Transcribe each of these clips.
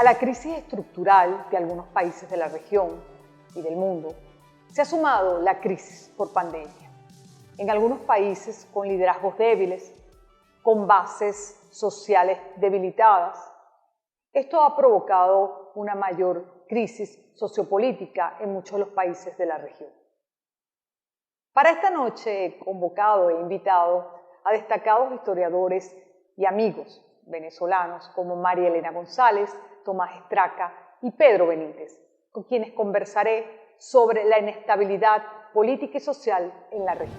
A la crisis estructural de algunos países de la región y del mundo se ha sumado la crisis por pandemia. En algunos países con liderazgos débiles, con bases sociales debilitadas, esto ha provocado una mayor crisis sociopolítica en muchos de los países de la región. Para esta noche he convocado e invitado a destacados historiadores y amigos venezolanos como María Elena González, Tomás Estraca y Pedro Benítez, con quienes conversaré sobre la inestabilidad política y social en la región.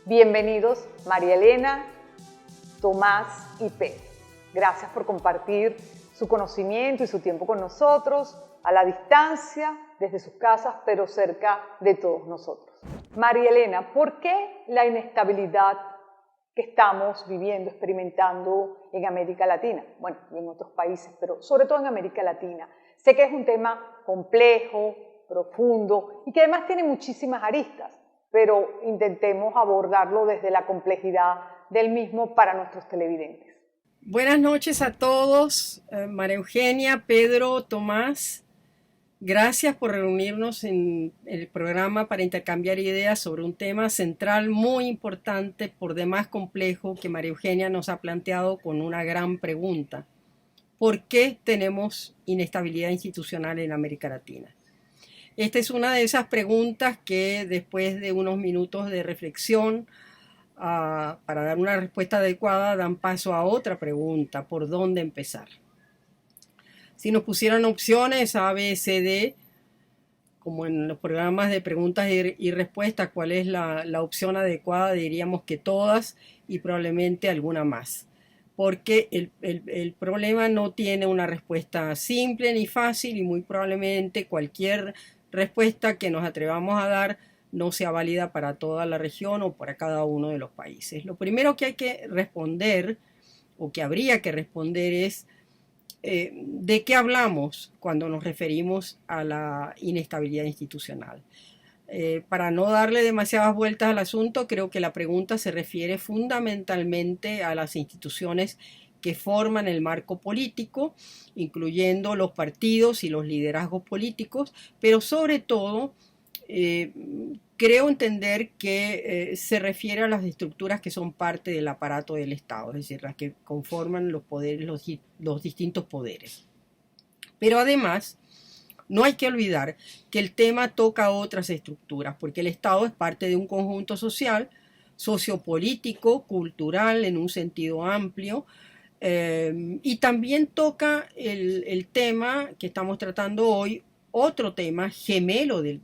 Bienvenidos María Elena, Tomás y Pedro. Gracias por compartir su conocimiento y su tiempo con nosotros, a la distancia, desde sus casas, pero cerca de todos nosotros. María Elena, ¿por qué la inestabilidad que estamos viviendo, experimentando en América Latina? Bueno, y en otros países, pero sobre todo en América Latina. Sé que es un tema complejo, profundo y que además tiene muchísimas aristas, pero intentemos abordarlo desde la complejidad del mismo para nuestros televidentes. Buenas noches a todos, María Eugenia, Pedro, Tomás. Gracias por reunirnos en el programa para intercambiar ideas sobre un tema central muy importante, por demás complejo, que María Eugenia nos ha planteado con una gran pregunta. ¿Por qué tenemos inestabilidad institucional en América Latina? Esta es una de esas preguntas que después de unos minutos de reflexión para dar una respuesta adecuada dan paso a otra pregunta: ¿por dónde empezar? Si nos pusieran opciones A, B, C, D, como en los programas de preguntas y respuestas, ¿cuál es la opción adecuada? Diríamos que todas y probablemente alguna más, porque el problema no tiene una respuesta simple ni fácil, y muy probablemente cualquier respuesta que nos atrevamos a dar no sea válida para toda la región o para cada uno de los países. Lo primero que hay que responder, o que habría que responder, es ¿de qué hablamos cuando nos referimos a la inestabilidad institucional? Para no darle demasiadas vueltas al asunto, creo que la pregunta se refiere fundamentalmente a las instituciones que forman el marco político, incluyendo los partidos y los liderazgos políticos, pero sobre todo creo entender que se refiere a las estructuras que son parte del aparato del Estado, es decir, las que conforman los poderes, los distintos poderes. Pero además, no hay que olvidar que el tema toca otras estructuras, porque el Estado es parte de un conjunto social, sociopolítico, cultural en un sentido amplio, y también toca el tema que estamos tratando hoy, otro tema gemelo del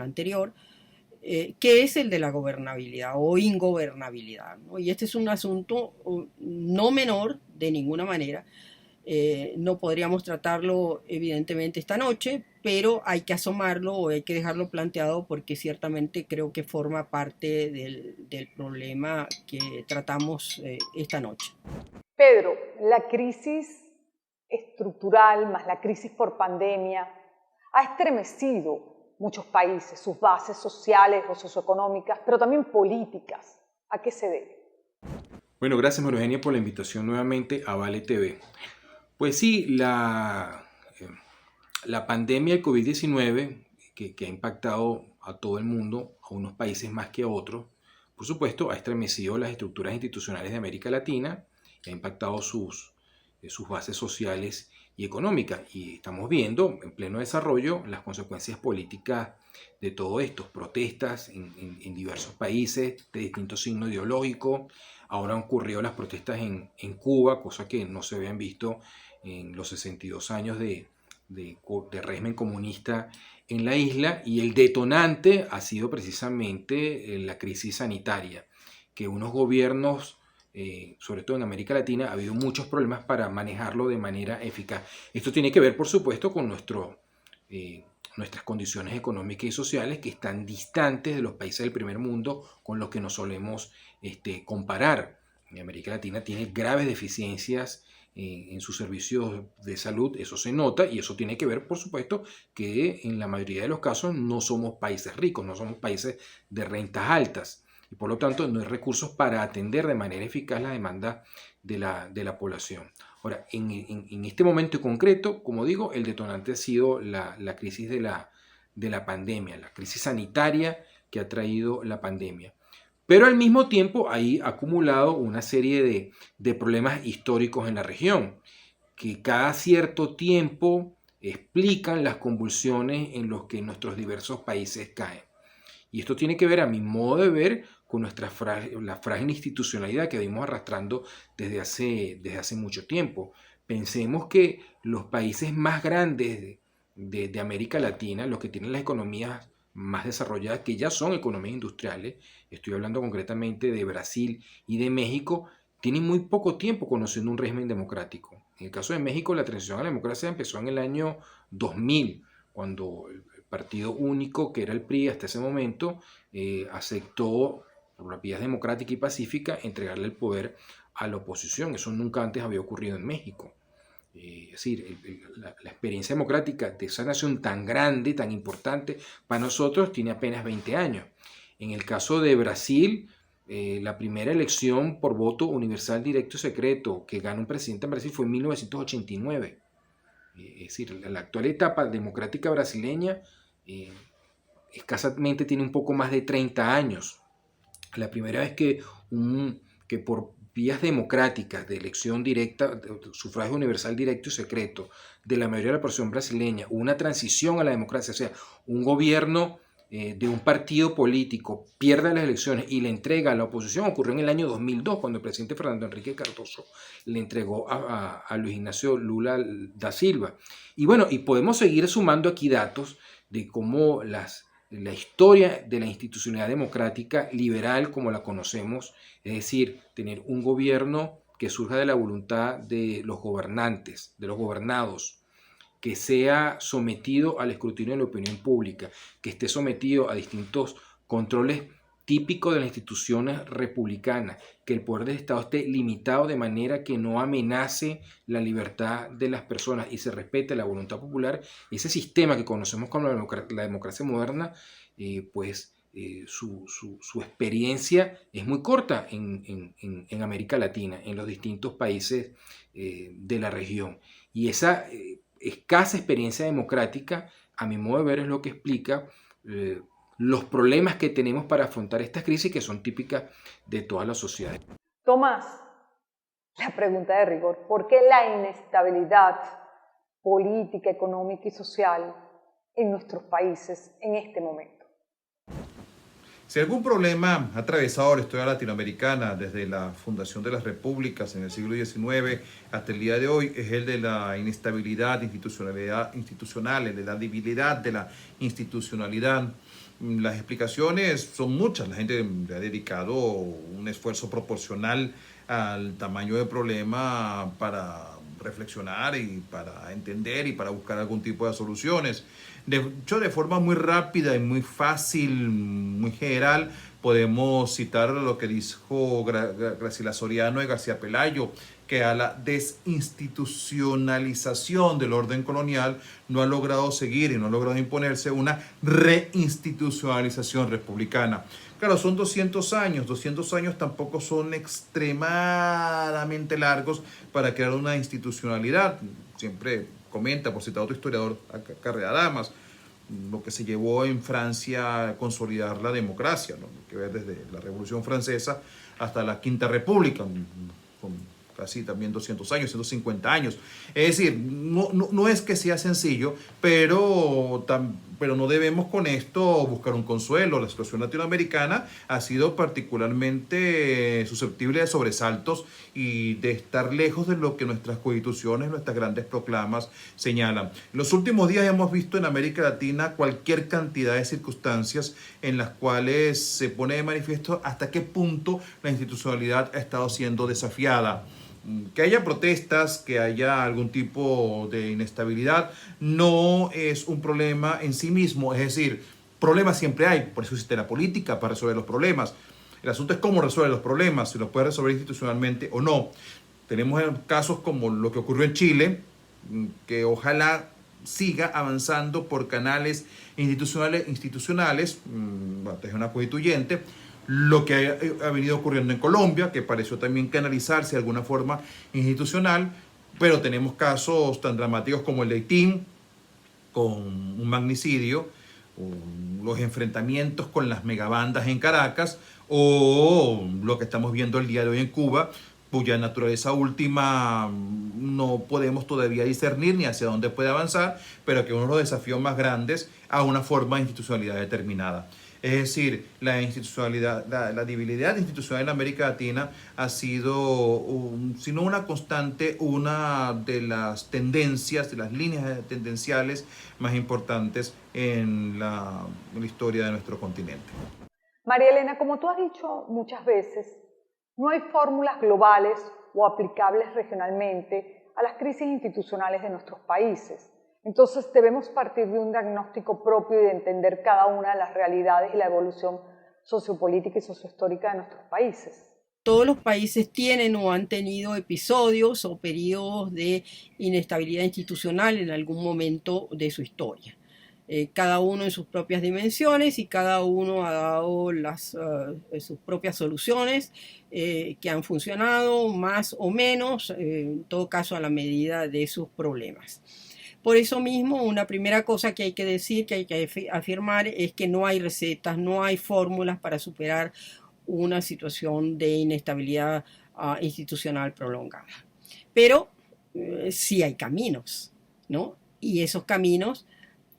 anterior, que es el de la gobernabilidad o ingobernabilidad, ¿no? Y este es un asunto no menor de ninguna manera. No podríamos tratarlo evidentemente esta noche, pero hay que asomarlo o hay que dejarlo planteado, porque ciertamente creo que forma parte del problema que tratamos esta noche. Pedro, la crisis estructural más la crisis por pandemia ha estremecido muchos países, sus bases sociales o socioeconómicas, pero también políticas. ¿A qué se debe? Bueno, gracias María Eugenia por la invitación nuevamente a Vale TV. Pues sí, la pandemia del COVID-19 que ha impactado a todo el mundo, a unos países más que a otros, por supuesto, ha estremecido las estructuras institucionales de América Latina, ha impactado sus bases sociales y económicas. Y estamos viendo en pleno desarrollo las consecuencias políticas de todo esto, protestas en diversos países de distintos signos ideológicos. Ahora han ocurrido las protestas en Cuba, cosa que no se habían visto en los 62 años de régimen comunista en la isla, y el detonante ha sido precisamente la crisis sanitaria, que unos gobiernos, sobre todo en América Latina, ha habido muchos problemas para manejarlo de manera eficaz. Esto tiene que ver, por supuesto, con nuestras condiciones económicas y sociales, que están distantes de los países del primer mundo con los que nos solemos comparar. América Latina tiene graves deficiencias en sus servicios de salud, eso se nota, y eso tiene que ver, por supuesto, que en la mayoría de los casos no somos países ricos, no somos países de rentas altas, y por lo tanto no hay recursos para atender de manera eficaz la demanda de la población. Ahora, en este momento concreto, como digo, el detonante ha sido la crisis de la pandemia, la crisis sanitaria que ha traído la pandemia. Pero al mismo tiempo hay acumulado una serie de problemas históricos en la región, que cada cierto tiempo explican las convulsiones en los que nuestros diversos países caen. Y esto tiene que ver, a mi modo de ver, con la frágil institucionalidad que venimos arrastrando desde hace mucho tiempo. Pensemos que los países más grandes de América Latina, los que tienen las economías más desarrolladas, que ya son economías industriales, estoy hablando concretamente de Brasil y de México, tienen muy poco tiempo conociendo un régimen democrático. En el caso de México, la transición a la democracia empezó en el año 2000, cuando el partido único, que era el PRI hasta ese momento, aceptó por las vías democráticas y pacíficas entregarle el poder a la oposición. Eso nunca antes había ocurrido en México. Es decir, la experiencia democrática de esa nación tan grande, tan importante para nosotros, tiene apenas 20 años. En el caso de Brasil, la primera elección por voto universal, directo y secreto que gana un presidente en Brasil fue en 1989. Es decir, la actual etapa democrática brasileña escasamente tiene un poco más de 30 años. La primera vez que por vías democráticas de elección directa, de sufragio universal directo y secreto de la mayoría de la población brasileña, una transición a la democracia, o sea, un gobierno de un partido político pierde las elecciones y le entrega a la oposición, ocurrió en el año 2002, cuando el presidente Fernando Henrique Cardoso le entregó a Luis Ignacio Lula da Silva. Y bueno, y podemos seguir sumando aquí datos de cómo la historia de la institucionalidad democrática liberal como la conocemos, es decir, tener un gobierno que surja de la voluntad de los gobernantes, de los gobernados, que sea sometido al escrutinio de la opinión pública, que esté sometido a distintos controles típicos de las instituciones republicanas, que el poder del Estado esté limitado de manera que no amenace la libertad de las personas y se respete la voluntad popular. Ese sistema que conocemos como la democracia moderna, su experiencia es muy corta en América Latina, en los distintos países de la región. Y esa escasa experiencia democrática, a mi modo de ver, es lo que explica los problemas que tenemos para afrontar estas crisis que son típicas de todas las sociedades. Tomás, la pregunta de rigor, ¿por qué la inestabilidad política, económica y social en nuestros países en este momento? Si algún problema ha atravesado la historia latinoamericana desde la fundación de las repúblicas en el siglo XIX hasta el día de hoy, es el de la inestabilidad institucional, el de la debilidad de la institucionalidad. Las explicaciones son muchas. La gente le ha dedicado un esfuerzo proporcional al tamaño del problema para reflexionar y para entender y para buscar algún tipo de soluciones. De hecho, de forma muy rápida y muy fácil, muy general, podemos citar lo que dijo Graciela Soriano y García Pelayo, que a la desinstitucionalización del orden colonial no ha logrado seguir y no ha logrado imponerse una reinstitucionalización republicana. Claro, son 200 años. 200 años tampoco son extremadamente largos para crear una institucionalidad. Siempre comenta, por citar otro historiador, Carrera Damas, lo que se llevó en Francia a consolidar la democracia, ¿no? Que ver desde la Revolución Francesa hasta la Quinta República, con casi también 200 años, 150 años. Es decir, no es que sea sencillo, pero no debemos con esto buscar un consuelo. La situación latinoamericana ha sido particularmente susceptible de sobresaltos y de estar lejos de lo que nuestras constituciones, nuestras grandes proclamas señalan. En los últimos días hemos visto en América Latina cualquier cantidad de circunstancias en las cuales se pone de manifiesto hasta qué punto la institucionalidad ha estado siendo desafiada. Que haya protestas, que haya algún tipo de inestabilidad, no es un problema en sí mismo. Es decir, problemas siempre hay, por eso existe la política, para resolver los problemas. El asunto es cómo resuelve los problemas, si los puede resolver institucionalmente o no. Tenemos casos como lo que ocurrió en Chile, que ojalá siga avanzando por canales institucionales, es una constituyente, lo que ha venido ocurriendo en Colombia, que pareció también canalizarse de alguna forma institucional, pero tenemos casos tan dramáticos como el de Haití, con un magnicidio, los enfrentamientos con las megabandas en Caracas, o lo que estamos viendo el día de hoy en Cuba, cuya naturaleza última no podemos todavía discernir ni hacia dónde puede avanzar, pero que es uno de los desafíos más grandes a una forma de institucionalidad determinada. Es decir, la debilidad institucional en América Latina ha sido, si no una constante, una de las tendencias, de las líneas tendenciales más importantes en la historia de nuestro continente. María Elena, como tú has dicho muchas veces, no hay fórmulas globales o aplicables regionalmente a las crisis institucionales de nuestros países. Entonces debemos partir de un diagnóstico propio y de entender cada una de las realidades y la evolución sociopolítica y sociohistórica de nuestros países. Todos los países tienen o han tenido episodios o periodos de inestabilidad institucional en algún momento de su historia. Cada uno en sus propias dimensiones y cada uno ha dado sus propias soluciones que han funcionado más o menos, en todo caso a la medida de sus problemas. Por eso mismo, una primera cosa que hay que decir, que hay que afirmar, es que no hay recetas, no hay fórmulas para superar una situación de inestabilidad institucional prolongada. Pero sí hay caminos, ¿no? Y esos caminos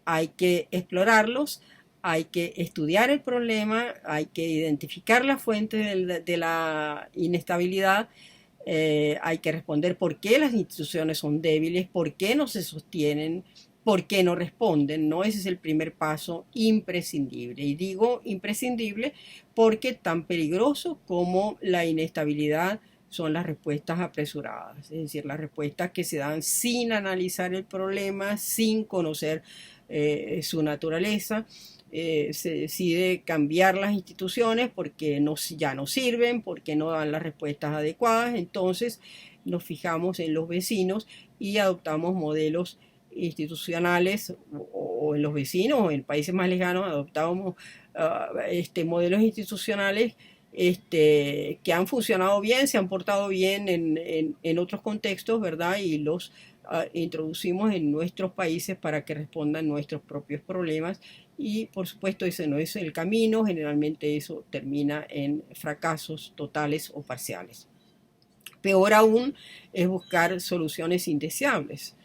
hay que explorarlos, hay que estudiar el problema, hay que identificar la fuente de la inestabilidad. Hay que responder por qué las instituciones son débiles, por qué no se sostienen, por qué no responden, ¿no? Ese es el primer paso imprescindible. Y digo imprescindible porque tan peligroso como la inestabilidad son las respuestas apresuradas, es decir, las respuestas que se dan sin analizar el problema, sin conocer su naturaleza. Se decide cambiar las instituciones porque ya no sirven, porque no dan las respuestas adecuadas, entonces nos fijamos en los vecinos y adoptamos modelos institucionales, o en los vecinos o en países más lejanos adoptamos modelos institucionales que han funcionado bien, se han portado bien en otros contextos, ¿verdad? Y los introducimos en nuestros países para que respondan nuestros propios problemas. Y por supuesto ese no es el camino, generalmente eso termina en fracasos totales o parciales. Peor aún es buscar soluciones indeseables,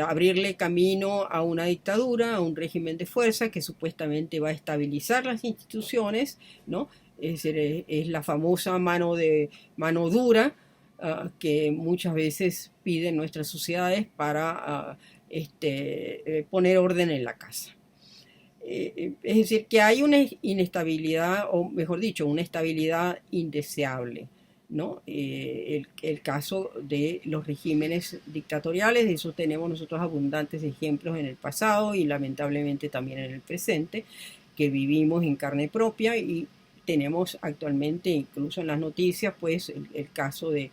abrirle camino a una dictadura, a un régimen de fuerza que supuestamente va a estabilizar las instituciones, ¿no? Es decir, es la famosa mano dura que muchas veces piden nuestras sociedades para poner orden en la casa. Es decir, que hay una inestabilidad, o mejor dicho, una estabilidad indeseable, ¿no? El caso de los regímenes dictatoriales, de eso tenemos nosotros abundantes ejemplos en el pasado y lamentablemente también en el presente, que vivimos en carne propia, y tenemos actualmente, incluso en las noticias, pues el caso de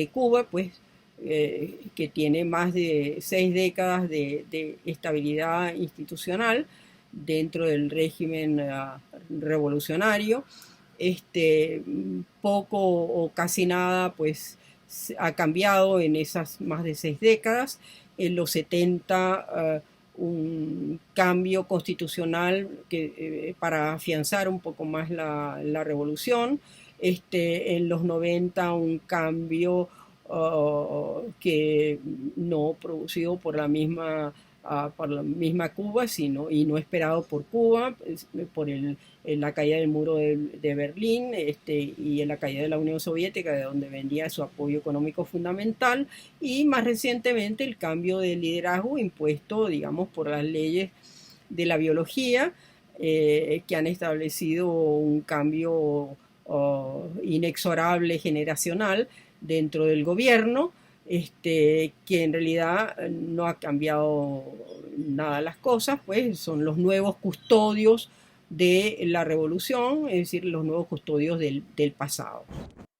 Cuba, pues que tiene más de 6 décadas de estabilidad institucional dentro del régimen revolucionario. Poco o casi nada pues ha cambiado en esas más de 6 décadas. En los 70 un cambio constitucional para afianzar un poco más la revolución. En los 90 un cambio que no producido por la misma Cuba, y no esperado por Cuba, por la caída del muro de Berlín y en la caída de la Unión Soviética, de donde venía su apoyo económico fundamental, y más recientemente el cambio de liderazgo impuesto, digamos, por las leyes de la biología, que han establecido un cambio inexorable generacional dentro del gobierno, que en realidad no ha cambiado nada las cosas, pues son los nuevos custodios de la revolución, es decir, los nuevos custodios del pasado.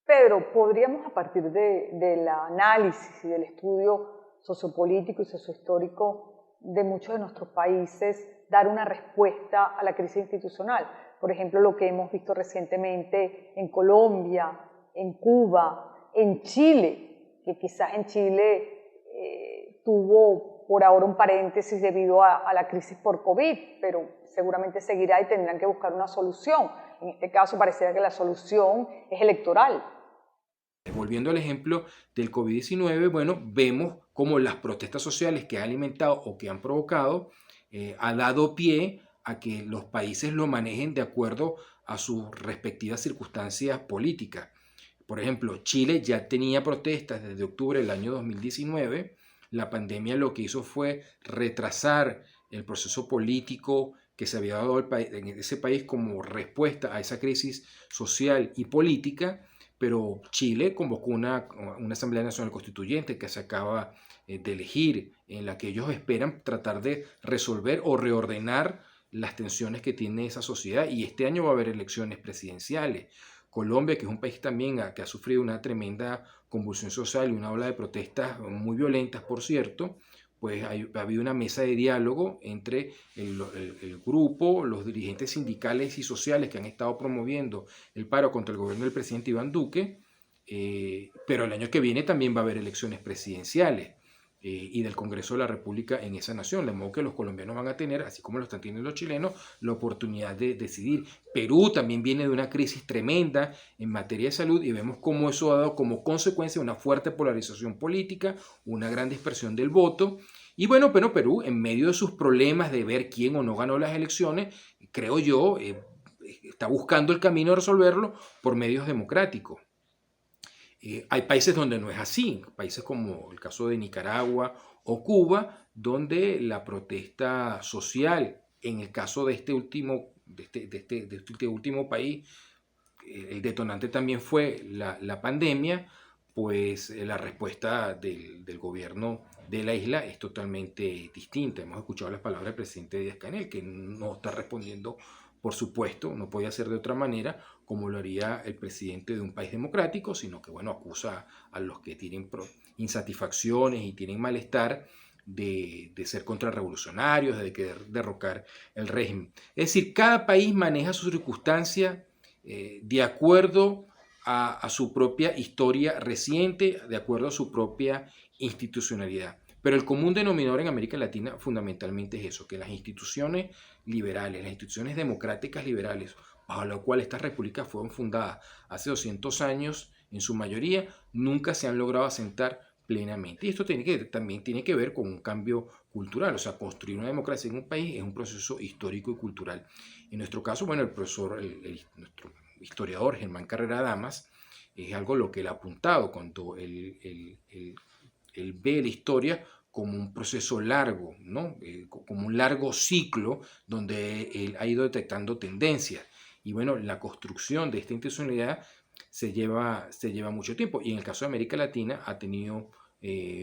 Pedro, Pedro, podríamos a partir del análisis y del estudio sociopolítico y sociohistórico de muchos de nuestros países dar una respuesta a la crisis institucional. Por ejemplo, lo que hemos visto recientemente en Colombia, en Cuba, en Chile, que quizás en Chile tuvo por ahora un paréntesis debido a la crisis por COVID, pero seguramente seguirá y tendrán que buscar una solución. En este caso pareciera que la solución es electoral. Volviendo al ejemplo del COVID-19, bueno, vemos cómo las protestas sociales que han alimentado o que han provocado ha dado pie a que los países lo manejen de acuerdo a sus respectivas circunstancias políticas. Por ejemplo, Chile ya tenía protestas desde octubre del año 2019. La pandemia lo que hizo fue retrasar el proceso político que se había dado en ese país como respuesta a esa crisis social y política, pero Chile convocó una Asamblea Nacional Constituyente que se acaba de elegir, en la que ellos esperan tratar de resolver o reordenar las tensiones que tiene esa sociedad, y este año va a haber elecciones presidenciales. Colombia, que es un país también que ha sufrido una tremenda convulsión social y una ola de protestas muy violentas, por cierto, pues ha habido una mesa de diálogo entre el grupo, los dirigentes sindicales y sociales que han estado promoviendo el paro contra el gobierno del presidente Iván Duque, pero el año que viene también va a haber elecciones presidenciales y del Congreso de la República en esa nación, de modo que los colombianos van a tener, así como lo están teniendo los chilenos, la oportunidad de decidir. Perú también viene de una crisis tremenda en materia de salud y vemos cómo eso ha dado como consecuencia una fuerte polarización política, una gran dispersión del voto. Y bueno, pero Perú, en medio de sus problemas de ver quién o no ganó las elecciones, creo yo, está buscando el camino de resolverlo por medios democráticos. Hay países donde no es así, países como el caso de Nicaragua o Cuba, donde la protesta social, en el caso de este último país, el detonante también fue la pandemia, pues la respuesta del gobierno de la isla es totalmente distinta. Hemos escuchado las palabras del presidente Díaz-Canel, que no está respondiendo, por supuesto, no podía ser de otra manera, como lo haría el presidente de un país democrático, sino que, bueno, acusa a los que tienen insatisfacciones y tienen malestar de ser contrarrevolucionarios, de querer derrocar el régimen. Es decir, cada país maneja sus circunstancias de acuerdo a su propia historia reciente, de acuerdo a su propia institucionalidad. Pero el común denominador en América Latina fundamentalmente es eso, que las instituciones liberales, las instituciones democráticas liberales, bajo la cual estas repúblicas fueron fundadas hace 200 años, en su mayoría, nunca se han logrado asentar plenamente. Y esto también tiene que ver con un cambio cultural, o sea, construir una democracia en un país es un proceso histórico y cultural. En nuestro caso, bueno, nuestro historiador Germán Carrera Damas, es algo lo que él ha apuntado cuando él ve la historia como un proceso largo, ¿no? Como un largo ciclo donde él ha ido detectando tendencias. Y bueno, la construcción de esta institucionalidad se lleva mucho tiempo. Y en el caso de América Latina ha tenido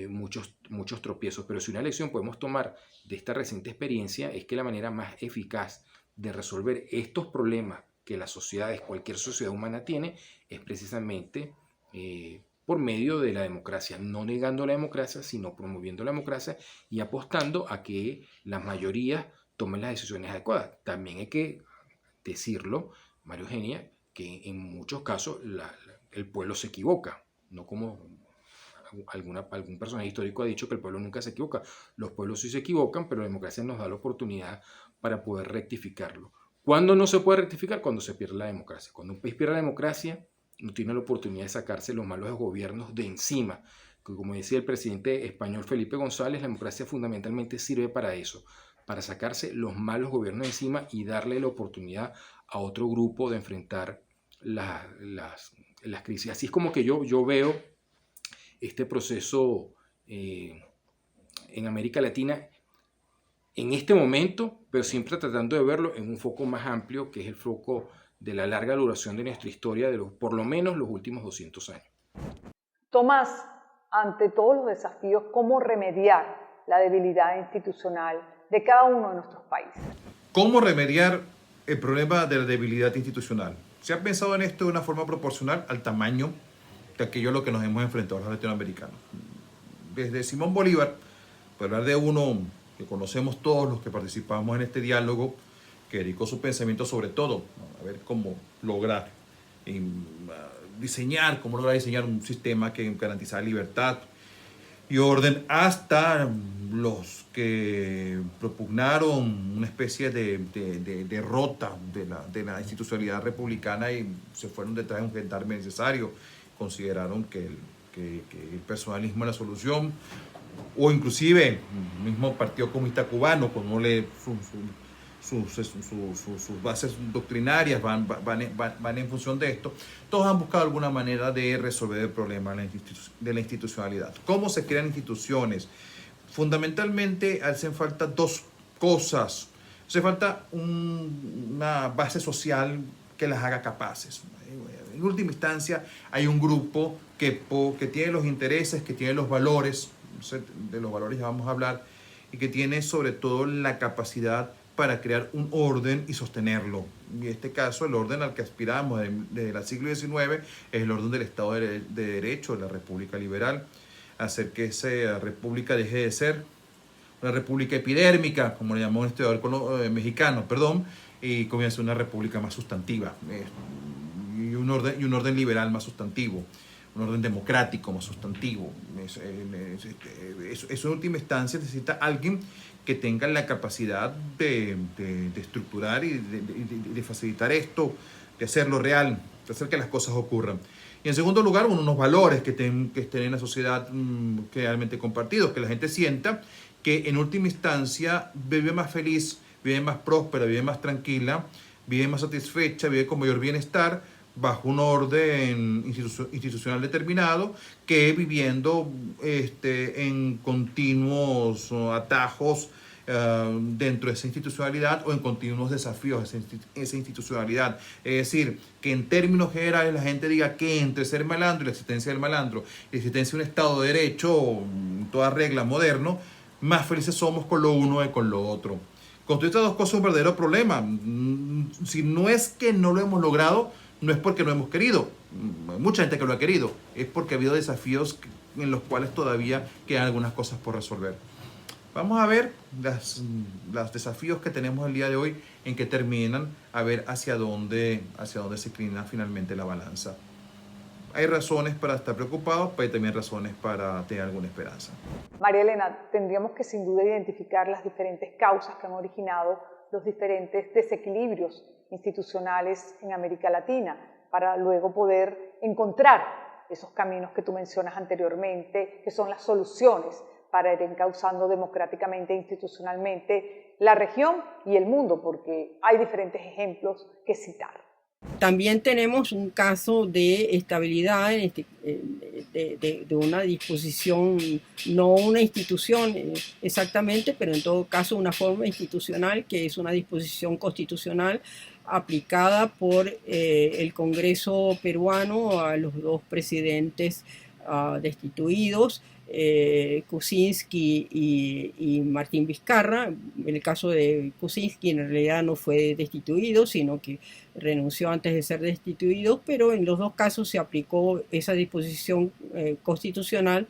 muchos tropiezos. Pero si una lección podemos tomar de esta reciente experiencia es que la manera más eficaz de resolver estos problemas que las sociedades, cualquier sociedad humana tiene, es precisamente por medio de la democracia, no negando la democracia, sino promoviendo la democracia y apostando a que las mayorías tomen las decisiones adecuadas. También hay que decirlo, María Eugenia, que en muchos casos el pueblo se equivoca, no como algún personaje histórico ha dicho que el pueblo nunca se equivoca. Los pueblos sí se equivocan, pero la democracia nos da la oportunidad para poder rectificarlo. ¿Cuándo no se puede rectificar? Cuando se pierde la democracia. Cuando un país pierde la democracia, no tiene la oportunidad de sacarse los malos gobiernos de encima. Que, como decía el presidente español Felipe González, la democracia fundamentalmente sirve para eso, para sacarse los malos gobiernos de encima y darle la oportunidad a otro grupo de enfrentar las crisis. Así es como que yo veo este proceso en América Latina en este momento, pero siempre tratando de verlo en un foco más amplio, que es el foco de la larga duración de nuestra historia, por lo menos los últimos 200 años. Tomás, ante todos los desafíos, ¿cómo remediar la debilidad institucional de cada uno de nuestros países? ¿Cómo remediar el problema de la debilidad institucional? ¿Se ha pensado en esto de una forma proporcional al tamaño de aquello a lo que nos hemos enfrentado los latinoamericanos. Desde Simón Bolívar, para hablar de uno que conocemos todos los que participamos en este diálogo, que dedicó su pensamiento sobre todo a ver cómo lograr diseñar un sistema que garantizara libertad y orden, hasta los que propugnaron una especie de derrota de la institucionalidad republicana y se fueron detrás de un gendarme necesario, consideraron que el personalismo es la solución, o inclusive el mismo Partido Comunista Cubano, como sus bases doctrinarias van en función de esto. Todos han buscado alguna manera de resolver el problema de la institucionalidad. ¿Cómo se crean instituciones? Fundamentalmente hacen falta dos cosas. Hace falta una base social que las haga capaces. En última instancia, hay un grupo que tiene los intereses, que tiene los valores, de los valores ya vamos a hablar, y que tiene sobre todo la capacidad para crear un orden y sostenerlo. Y en este caso, el orden al que aspiramos desde el siglo XIX es el orden del Estado de Derecho, de la República Liberal, hacer que esa república deje de ser una república epidérmica, como le llamó un historiador mexicano, y comience una república más sustantiva, y un orden liberal más sustantivo, un orden democrático más sustantivo. Eso en última instancia necesita alguien que tenga la capacidad de estructurar y de facilitar esto, de hacerlo real, de hacer que las cosas ocurran. Y en segundo lugar, unos valores que estén en la sociedad realmente compartidos, que la gente sienta que en última instancia vive más feliz, vive más próspera, vive más tranquila, vive más satisfecha, vive con mayor bienestar, bajo un orden institucional determinado, que viviendo en continuos atajos dentro de esa institucionalidad o en continuos desafíos de esa institucionalidad. Es decir, que en términos generales la gente diga que entre ser malandro y la existencia del malandro y la existencia de un Estado de Derecho, toda regla moderno, más felices somos con lo uno que con lo otro. Con todas estas dos cosas es un verdadero problema. Si no es que no lo hemos logrado, no es porque no hemos querido. Hay mucha gente que lo ha querido. Es porque ha habido desafíos en los cuales todavía quedan algunas cosas por resolver. Vamos a ver los desafíos que tenemos el día de hoy, en que terminan, a ver hacia dónde se inclina finalmente la balanza. Hay razones para estar preocupados, pero hay también razones para tener alguna esperanza. María Elena, tendríamos que sin duda identificar las diferentes causas que han originado los diferentes desequilibrios institucionales en América Latina, para luego poder encontrar esos caminos que tú mencionas anteriormente, que son las soluciones para ir encauzando democráticamente e institucionalmente la región y el mundo, porque hay diferentes ejemplos que citar. También tenemos un caso de estabilidad de una disposición, no una institución exactamente, pero en todo caso una forma institucional, que es una disposición constitucional aplicada por el Congreso peruano a los dos presidentes destituidos, Kuczynski y Martín Vizcarra. En el caso de Kuczynski en realidad no fue destituido, sino que renunció antes de ser destituido, pero en los dos casos se aplicó esa disposición constitucional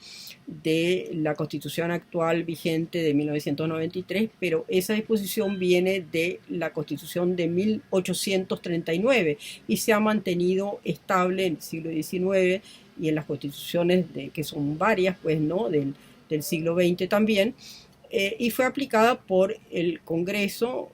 de la Constitución actual vigente de 1993, pero esa disposición viene de la Constitución de 1839 y se ha mantenido estable en el siglo XIX y en las constituciones que son varias, pues, ¿no?, del siglo XX también, y fue aplicada por el Congreso.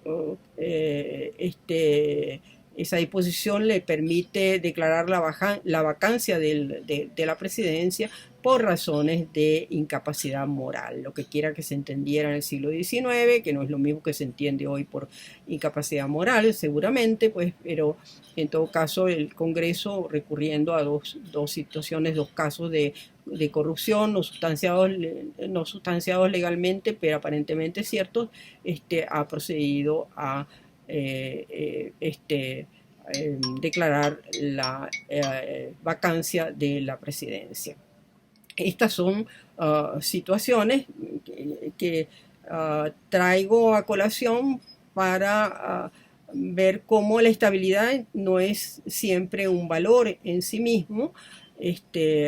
Esa disposición le permite declarar la vacancia de la presidencia por razones de incapacidad moral, lo que quiera que se entendiera en el siglo XIX, que no es lo mismo que se entiende hoy por incapacidad moral, seguramente, pues, pero en todo caso el Congreso, recurriendo a dos situaciones, dos casos de corrupción no sustanciados legalmente, pero aparentemente ciertos, ha procedido a declarar la vacancia de la presidencia. Estas son situaciones que traigo a colación para ver cómo la estabilidad no es siempre un valor en sí mismo,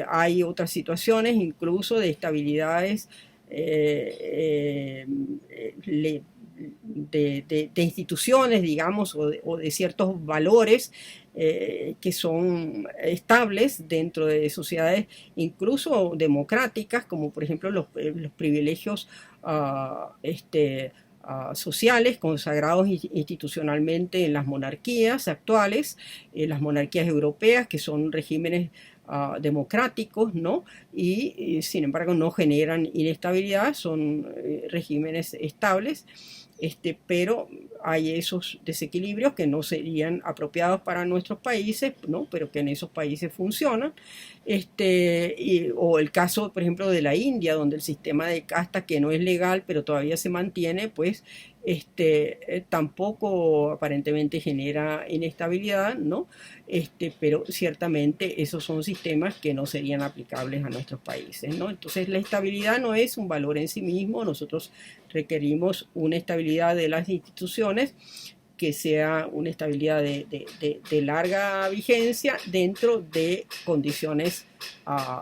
Hay otras situaciones, incluso de estabilidades de instituciones, digamos, o de ciertos valores que son estables dentro de sociedades incluso democráticas, como por ejemplo los privilegios sociales consagrados institucionalmente en las monarquías actuales, las monarquías europeas, que son regímenes democráticos, ¿no? Y sin embargo no generan inestabilidad, son regímenes estables. Pero hay esos desequilibrios que no serían apropiados para nuestros países, ¿no? Pero que en esos países funcionan. O el caso, por ejemplo, de la India, donde el sistema de casta, que no es legal, pero todavía se mantiene, pues tampoco aparentemente genera inestabilidad, ¿no? Pero ciertamente esos son sistemas que no serían aplicables a nuestros países, ¿no? Entonces la estabilidad no es un valor en sí mismo, nosotros requerimos una estabilidad de las instituciones que sea una estabilidad de larga vigencia dentro de condiciones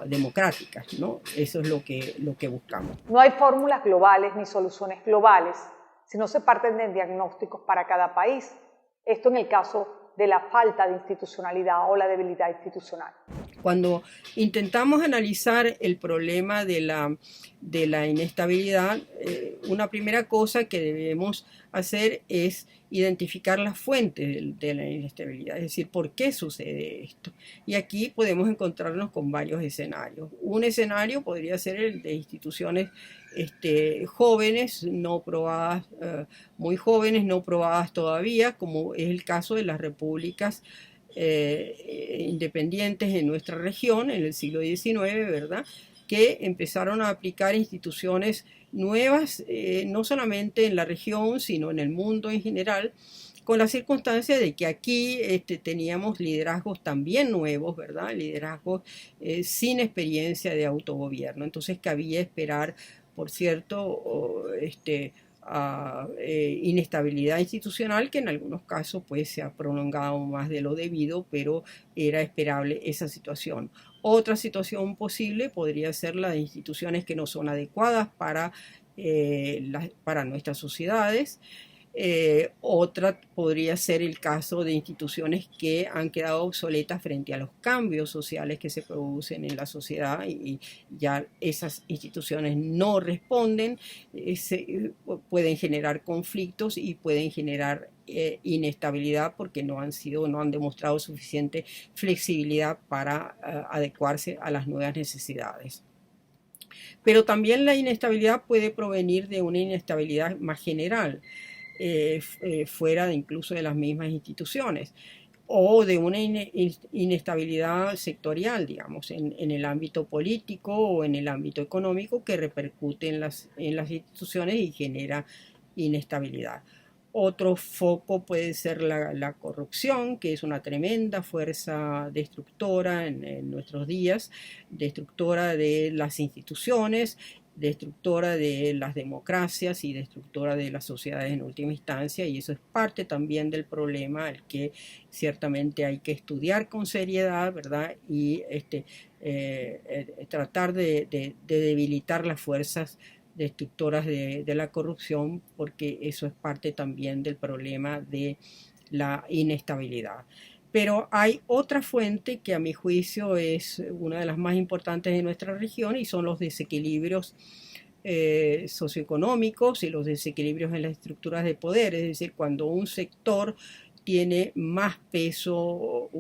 democráticas, ¿no? Eso es lo que buscamos. No hay fórmulas globales ni soluciones globales si no se parten de diagnósticos para cada país. Esto en el caso de la falta de institucionalidad o la debilidad institucional. Cuando intentamos analizar el problema de la inestabilidad, una primera cosa que debemos hacer es identificar las fuentes de la inestabilidad, es decir, ¿por qué sucede esto? Y aquí podemos encontrarnos con varios escenarios. Un escenario podría ser el de instituciones jóvenes, no probadas, muy jóvenes, no probadas todavía, como es el caso de las repúblicas independientes en nuestra región en el siglo XIX, ¿verdad? Que empezaron a aplicar instituciones nuevas, no solamente en la región, sino en el mundo en general, con la circunstancia de que aquí teníamos liderazgos también nuevos, ¿verdad? Liderazgos sin experiencia de autogobierno. Entonces cabía esperar, por cierto, inestabilidad institucional que en algunos casos pues se ha prolongado más de lo debido, pero era esperable esa situación. Otra situación posible podría ser la de instituciones que no son adecuadas para nuestras sociedades. Otra podría ser el caso de instituciones que han quedado obsoletas frente a los cambios sociales que se producen en la sociedad y ya esas instituciones no responden, pueden generar conflictos y pueden generar inestabilidad porque no han demostrado suficiente flexibilidad para adecuarse a las nuevas necesidades. Pero también la inestabilidad puede provenir de una inestabilidad más general, fuera incluso de las mismas instituciones, o de una inestabilidad sectorial, digamos, en el ámbito político o en el ámbito económico que repercute en las instituciones y genera inestabilidad. Otro foco puede ser la corrupción, que es una tremenda fuerza destructora en nuestros días, destructora de las instituciones, destructora de las democracias y destructora de las sociedades en última instancia, y eso es parte también del problema al que ciertamente hay que estudiar con seriedad, ¿verdad? Y tratar de debilitar las fuerzas destructoras de la corrupción, porque eso es parte también del problema de la inestabilidad. Pero hay otra fuente que a mi juicio es una de las más importantes de nuestra región y son los desequilibrios socioeconómicos y los desequilibrios en las estructuras de poder, es decir, cuando un sector tiene más peso,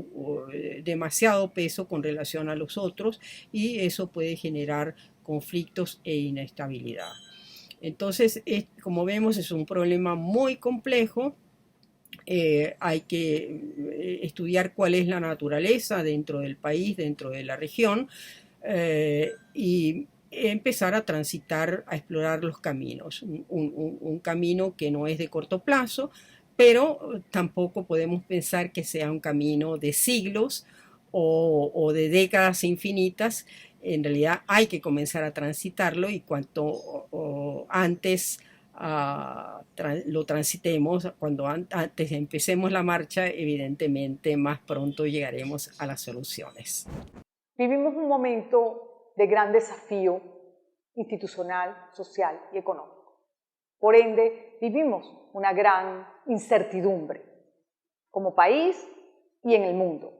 demasiado peso con relación a los otros, y eso puede generar conflictos e inestabilidad. Entonces, como vemos, es un problema muy complejo. Hay que estudiar cuál es la naturaleza dentro del país, dentro de la región, y empezar a transitar, a explorar los caminos. Un camino que no es de corto plazo, pero tampoco podemos pensar que sea un camino de siglos o de décadas infinitas. En realidad hay que comenzar a transitarlo, y cuanto antes lo transitemos, cuando antes empecemos la marcha, evidentemente más pronto llegaremos a las soluciones. Vivimos un momento de gran desafío institucional, social y económico. Por ende, vivimos una gran incertidumbre como país y en el mundo.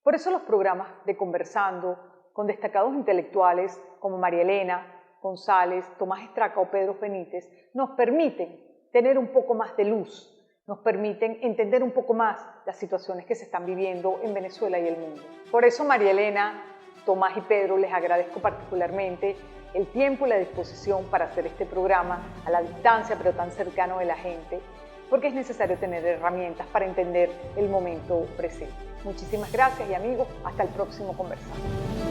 Por eso los programas de Conversando con destacados intelectuales como María Elena González, Tomás Estraca o Pedro Benítez nos permiten tener un poco más de luz, nos permiten entender un poco más las situaciones que se están viviendo en Venezuela y el mundo. Por eso, María Elena, Tomás y Pedro, les agradezco particularmente el tiempo y la disposición para hacer este programa a la distancia, pero tan cercano de la gente, porque es necesario tener herramientas para entender el momento presente. Muchísimas gracias y amigos, hasta el próximo Conversando.